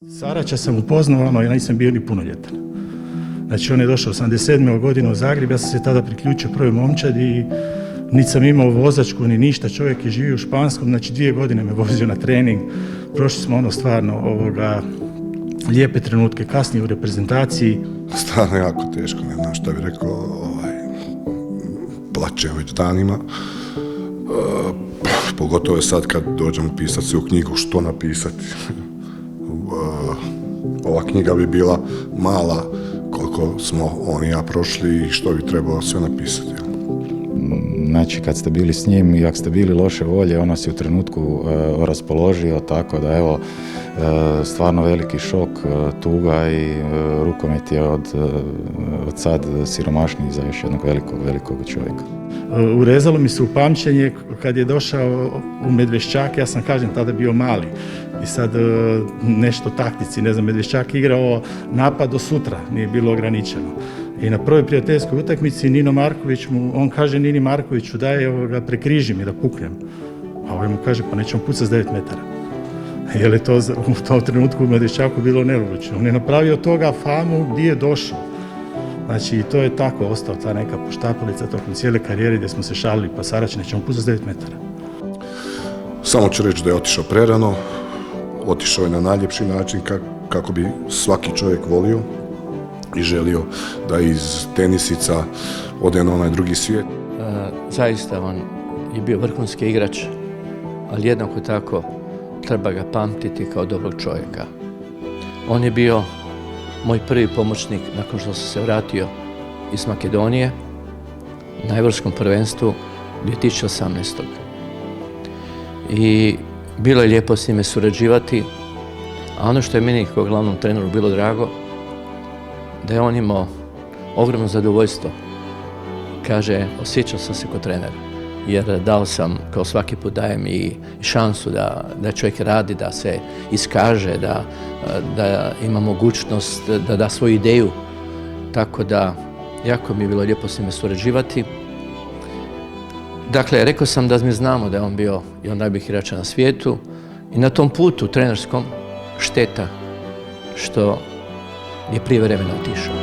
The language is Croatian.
Sarača sam upoznao, ja nisam bio ni punoljetan. Znači on je došao 87. godine u Zagreb, ja sam se tada priključio prvoj momčadi i niti sam imao vozačku ni ništa, čovjek je živio u Španskom, znači 2 godine me vozio na trening, prošli smo stvarno lijepe trenutke, kasnije u reprezentaciji. Stvarno jako teško, ne znam šta bih rekao, plače već danima. Pogotovo je sad kad dođemo pisati se u knjigu, što napisati. Ova knjiga bi bila mala koliko smo on i ja prošli i što bi trebalo sve napisati. Znači kad ste bili s njim i ako ste bili loše volje, ono si u trenutku raspoložio, tako da evo, stvarno veliki šok, tuga i rukomet je od sad siromašniji za još jednog velikog čovjeka. Urezalo mi se u pamćenje kad je došao u Medveščak, ja sam kažem tada bio mali i sad nešto taktici, ne znam, Medveščak igrao napad do sutra, nije bilo ograničeno. I na prvoj prijateljskoj utakmici Nino Marković on kaže Nini Markoviću daj prekriži mi da puknem. A ovaj mu kaže pa nećemo pucati s 9 metara. Jer je to u tom trenutku u Medveščaku bilo nelogično. On je napravio toga famu gdje je došao. Znači to je tako ostao ta neka poštapalica tokom cijele karijere gdje smo se šalili pa Sarač nećemo pucati s 9 metara. Samo ću reći da je otišao prerano, otišao je na najljepši način kako bi svaki čovjek volio i želio da iz tenisica ode na onaj drugi svijet. Zaista on je bio vrhunski igrač, ali jednako tako treba ga pamtiti kao dobrog čovjeka. On je bio moj prvi pomoćnik nakon što sam se vratio iz Makedonije na Evropskom prvenstvu 2018. I bilo je lijepo s njime surađivati, a ono što je meni kao glavnom treneru bilo drago, da je on imao ogromno zadovoljstvo. Kaže, osjećao sam se kao trener, jer dao sam, kao svaki put dajem i šansu da čovjek radi, da se iskaže, da ima mogućnost da da svoju ideju. Tako da, jako mi je bilo lijepo s njime surađivati. Dakle, rekao sam da mi znamo da je on bio jedan najboljih igrača na svijetu i na tom putu trenerskom šteta što je prije vremena otišao.